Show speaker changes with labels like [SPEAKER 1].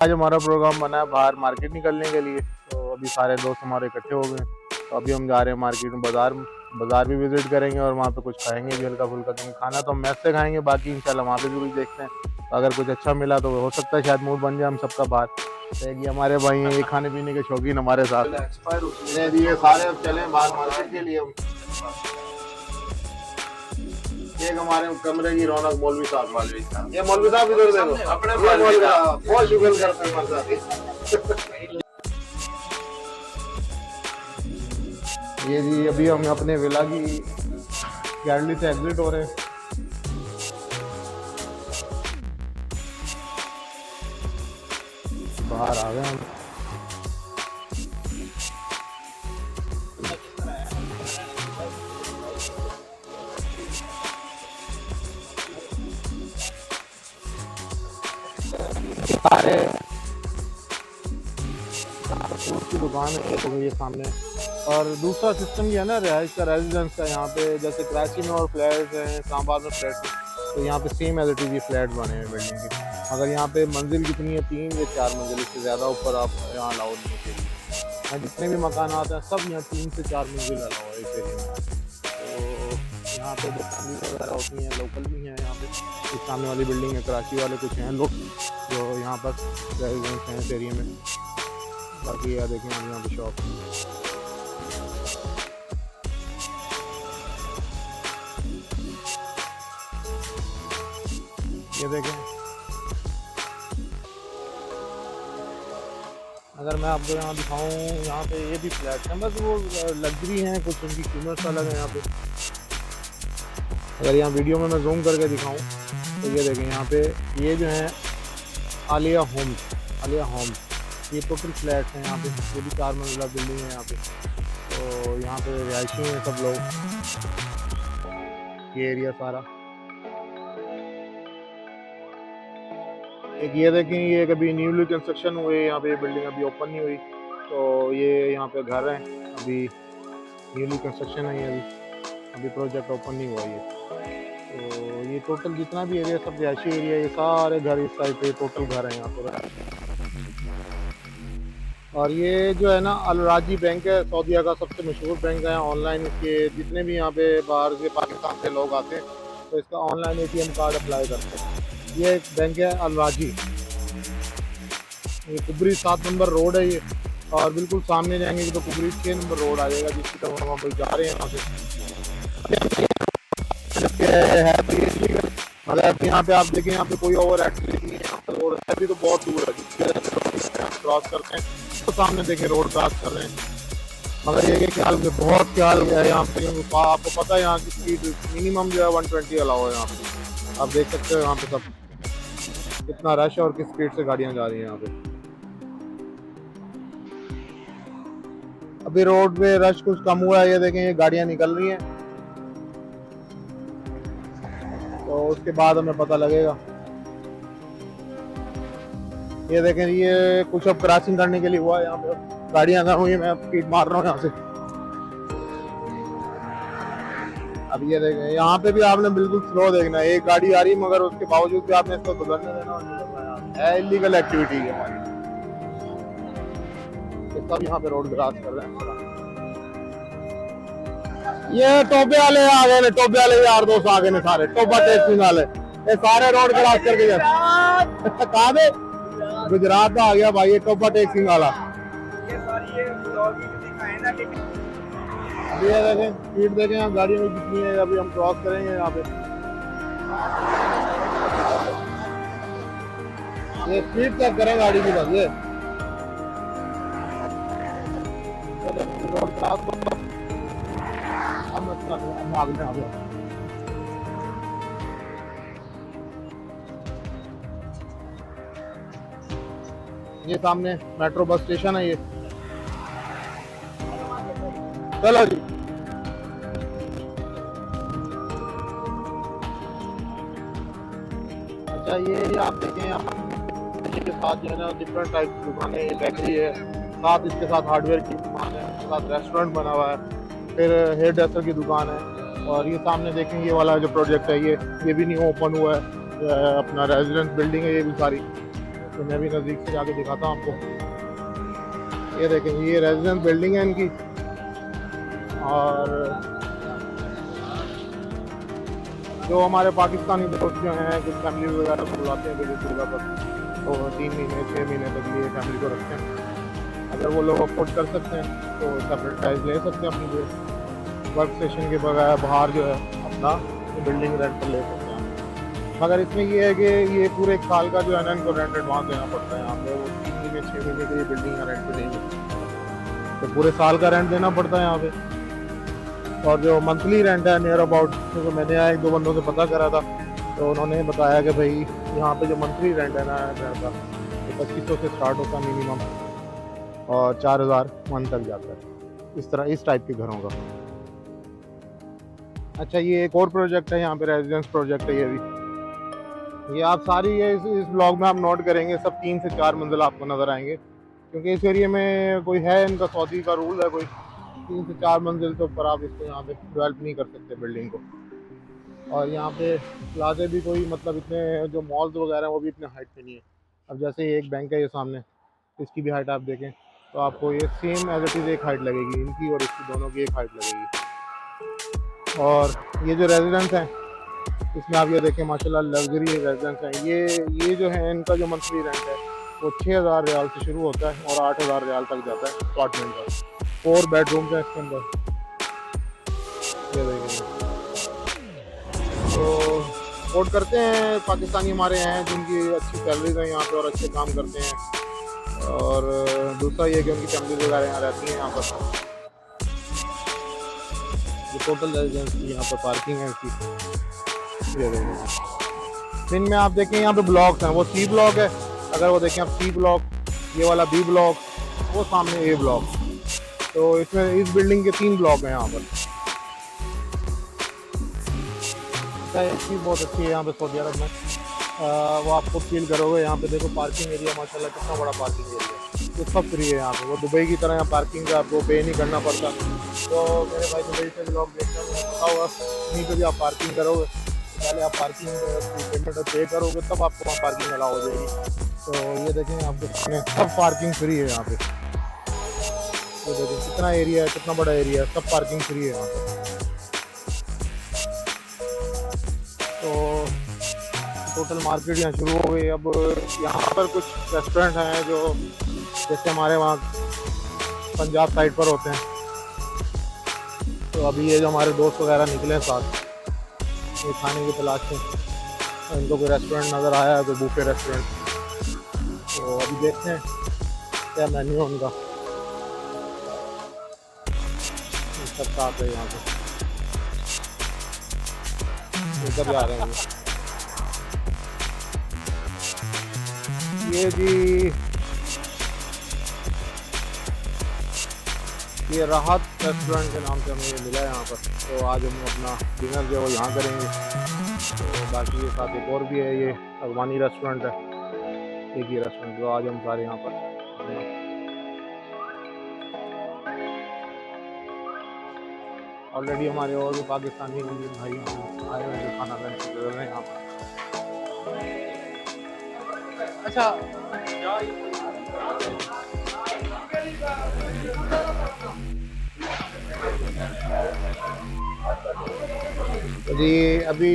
[SPEAKER 1] आज हमारा प्रोग्राम बना है बाहर मार्केट निकलने के लिए। तो अभी सारे दोस्त हमारे इकट्ठे हो गए। तो अभी हम जा रहे हैं मार्केट में, बाजार भी विजिट करेंगे और वहाँ पे कुछ खाएंगे भी हल्का फुल्का, क्योंकि खाना तो हम मैस से खाएंगे, बाकी इंशाल्लाह वहाँ पे भी कुछ देखते हैं। तो अगर कुछ अच्छा मिला तो हो सकता है शायद मूड बन जाए हम सबका बाहर। तो ये हमारे भाई हैं, ये खाने पीने के शौकीन हमारे साथ। ये सारे अब चले बाहर मार्केट के लिए हम। एक हमारे कमरे की रौनक मौलवी साहब वाले, ये मौलवी साहब इधर देखो, अपने मौलवी साहब बहुत शुक्र करते हैं हमारे साथ। ये जी अभी हम अपने विला की गैलरी से एग्जिट हो रहे हैं। बाहर आ गए हम। सारे की दुकान है तो ये सामने। और दूसरा सिस्टम ये है ना रिहाइश का, रेजिडेंस का। यहाँ पे जैसे कराची में और फ्लैट्स हैं, इस्लामाबाद में फ्लैट हैं, तो यहाँ पे same as it is flat बने हैं बिल्डिंग के। अगर यहाँ पे मंजिल कितनी है, 3 या 4 मंजिल, इससे ज़्यादा ऊपर आप यहाँ अलाउड नहीं के लिए। जितने भी मकान आते हैं सब यहाँ 3 से 4 मंजिल अलाउ है इस एरिया में। तो यहाँ पे दुकान वगैरह होती हैं, लोकल भी हैं यहाँ पे। इस सामने वाली बिल्डिंग है, कराची वाले कुछ हैं लोग जो यहाँ पर रेजिडेंस हैं इस एरिया में। बाकी यार देखें हम यहाँ पे शॉप, ये देखें। अगर मैं आपको यहाँ दिखाऊँ, यहाँ पे ये भी फ्लैट हैं, बस वो लग्जरी हैं, कुछ उनकी कीमत अलग है यहाँ पे। अगर यहाँ वीडियो में मैं जूम करके दिखाऊँ तो ये देखें, यहाँ पे ये जो है आलिया होम्स, ये टोटल फ्लैट हैं यहाँ पे। ये भी 4 मंजिला बिल्डिंग है यहाँ पे। तो यहाँ पे रिहायशी हैं सब लोग, ये एरिया सारा। एक ये देखें, ये कभी न्यूली कंस्ट्रक्शन हुए यहाँ पे, बिल्डिंग अभी ओपन नहीं हुई। तो ये यहाँ पे घर है, अभी न्यूली कंस्ट्रक्शन है ये, अभी प्रोजेक्ट ओपन नहीं हुआ ये। तो ये टोटल जितना भी एरिया सब रिहायशी एरिया, ये सारे घर इस साइड पे टोटल घर है यहाँ पर। और ये जो है ना अल राजी बैंक है, सऊदीया का सबसे मशहूर बैंक है। ऑनलाइन इसके जितने भी यहाँ पे बाहर से पाकिस्तान से लोग आते हैं तो इसका ऑनलाइन ATM कार्ड अप्लाई करते हैं। ये एक बैंक है अल राजी, ये कुबरी 7 नंबर रोड है ये। और बिल्कुल सामने जाएंगे तो कुबरी 6 नंबर रोड आ जाएगा, जिसकी तरफ हम अभी जा रहे हैं यहाँ से। मतलब यहाँ पे आप देखें, यहाँ पे कोई ओवर एक्टिविटी नहीं है, रोड अभी तो बहुत दूर है, क्रॉस करते हैं तो सामने देखें रोड क्रॉस कर रहे हैं। मगर ये ख्याल में बहुत ख्याल है यहाँ पे, आपको पता है यहाँ की स्पीड मिनिमम जो है 120 अलाउ है यहाँ पे। आप देख सकते हो यहाँ पे सब कितना रश है और किस स्पीड से गाड़ियाँ जा रही हैं यहाँ पे। अभी रोड पे रश कुछ कम हुआ है, ये देखें ये गाड़ियाँ निकल रही हैं, तो उसके बाद हमें पता लगेगा। ये देखें, ये कुछ अब क्रॉसिंग करने के लिए हुआ है, यहाँ पे गाड़ियाँ ना हुई, मैं स्पीड मार रहा हूँ यहाँ से। अब ये देखें, यहाँ पे भी आपने बिल्कुल स्लो देखना है, एक गाड़ी आ रही है मगर उसके बावजूद भी आपने इसको गुजरने देना है, इलीगल एक्टिविटी है हमारी। सब यहाँ पे रोड क्रॉस कर रहे हैं। ये टोबे वाले आ गए, टोबे वाले यार दोस्त आ गए सारे, टोबा टैक्सी वाले, ये सारे रोड क्रॉस करके गए। कहाँ पे? गुजरात आ गया भाई ये टोबा टैक्सी वाला। अभी ये देखें स्पीड देखें, यहाँ गाड़ियों में कितनी है। अभी हम क्रॉस करेंगे यहाँ पे, ये स्पीड चेक करें गाड़ी की बस। ये ये सामने मेट्रो बस स्टेशन है ये। चलो जी, अच्छा ये आप देखें, के साथ जो है ना डिफरेंट टाइप की दुकानें, बेकरी है, साथ इसके साथ हार्डवेयर की दुकान है, साथ रेस्टोरेंट बना हुआ है, फिर हेयर ड्रेसर की दुकान है। और ये सामने देखें ये वाला जो प्रोजेक्ट है ये भी नहीं ओपन हुआ है, अपना रेजिडेंस बिल्डिंग है ये भी सारी। तो मैं भी नज़दीक से जाके दिखाता हूँ आपको। ये देखें, ये रेजिडेंस बिल्डिंग है इनकी। और जो हमारे पाकिस्तानी दोस्त जो हैं, कुछ फैमिली वगैरह को बुलाते हैं विजिट जगह पर, तो 3 महीने 6 महीने तक ये फैमिली को रखते हैं। अगर वो लोग अफोर्ड कर सकते हैं तो सेपरेट प्राइस ले सकते हैं अपनी जो वर्क स्टेशन के बगैर बाहर जो है अपना बिल्डिंग रेंट पर ले सकते हैं। मगर इसमें ये है कि ये पूरे एक साल का जो है ना इनको रेंट एडवांस देना पड़ता है। यहाँ पे वो 3 महीने 6 महीने के लिए बिल्डिंग का रेंट पे देंगे, तो पूरे साल का रेंट देना पड़ता है यहाँ पे। और जो मंथली रेंट है नियर अबाउट, तो मैंने यहाँ 1-2 बंदों से पता करा था, तो उन्होंने बताया कि भाई यहाँ पे जो मंथली रेंट है ना घर का, तो 2500 से स्टार्ट होता है मिनिमम, और 4000 मंथ तक जाता है इस तरह, इस टाइप के घरों का। अच्छा, ये एक और प्रोजेक्ट है यहाँ पे, रेजिडेंस प्रोजेक्ट है ये भी। ये आप सारी ये इस ब्लॉग में आप नोट करेंगे, सब 3 से 4 मंजिल आपको नज़र आएंगे, क्योंकि इस एरिया में कोई है, इनका सऊदी का रूल है, कोई 3 से 4 मंजिल के ऊपर आप इसको यहाँ पे डेवलप नहीं कर सकते बिल्डिंग को। और यहाँ पे प्लाजे भी कोई मतलब इतने, जो मॉल्स वगैरह हैं वो भी इतने हाइट पे नहीं है। अब जैसे एक बैंक है ये सामने, इसकी भी हाइट आप देखें तो आपको ये सेम एज इट इज़ एक हाइट लगेगी, इनकी और इसकी दोनों की एक हाइट लगेगी। और ये जो रेजिडेंस हैं इसमें आप ये देखें माशाल्लाह लग्जरी रेजिडेंस हैं। ये जो है इनका जो मंथली रेंट है वो 6000 रियाल से शुरू होता है और 8000 रियाल तक जाता है अपार्टमेंट का। 4 बेडरूम्स हैं इसके अंदर, ये देखिए। तो सपोर्ट करते हैं पाकिस्तानी हमारे हैं जिनकी अच्छी सैलरीज हैं यहाँ पे और अच्छे काम करते हैं। और दूसरा ये कि उनकी फैमिली वगैरह यहाँ रहती हैं यहाँ पर। ये टोटल रेजिडेंस की यहाँ पर पार्किंग है इसकी, ये देखिए। दिन में आप देखें यहाँ पे ब्लॉक्स हैं, वो सी ब्लॉक है, अगर वो देखें आप सी ब्लॉक, ये वाला बी ब्लॉक, वो सामने ए ब्लॉक। तो इसमें इस बिल्डिंग के 3 ब्लॉक हैं यहाँ पर। चीज़ बहुत अच्छी है यहाँ पे सऊदी अरब में, वो आपको फील करोगे। यहाँ पे देखो पार्किंग एरिया माशाल्लाह कितना बड़ा पार्किंग एरिया है, ये सब फ्री है यहाँ पे। वो दुबई की तरह यहाँ पार्किंग का आपको पे नहीं करना पड़ता। तो मेरे भाई दुबई से लोग देखते हैं, पता होगा नहीं तो भी आप पार्किंग करोगे तो पहले आप पार्किंग पेमेंट पे करोगे तब आपको वहाँ पार्किंग अलाउ हो जाएगी। तो ये देखें आपके सब पार्किंग फ्री है यहाँ पे। तो देखें कितना एरिया है, कितना बड़ा एरिया है, सब पार्किंग फ्री है यहाँ पे। तो टोटल मार्केट यहाँ शुरू हो गई। अब यहाँ पर कुछ रेस्टोरेंट हैं जो जैसे हमारे वहाँ पंजाब साइड पर होते हैं। तो अभी ये जो हमारे दोस्त वगैरह निकले हैं साथ, ये खाने की तलाश में, इनको कोई रेस्टोरेंट नज़र आया है, कोई बूफे रेस्टोरेंट। तो अभी देखते हैं क्या मेन्यू है उनका। सब साथ है यहाँ पे, इधर जा रहे हैं ये जी। ये राहत रेस्टोरेंट के नाम से हमें ये मिला है यहाँ पर। तो आज हम अपना डिनर जो है वो यहाँ करेंगे। तो बाकी ये साथ एक और भी है, ये अफगानी रेस्टोरेंट है, एक ही रेस्टोरेंट। तो आज हम सारे यहाँ पर ऑलरेडी हमारे और भी पाकिस्तानी भाई आए हुए हैं खाना लंच कर रहे हैं यहाँ पर। अच्छा जी, अभी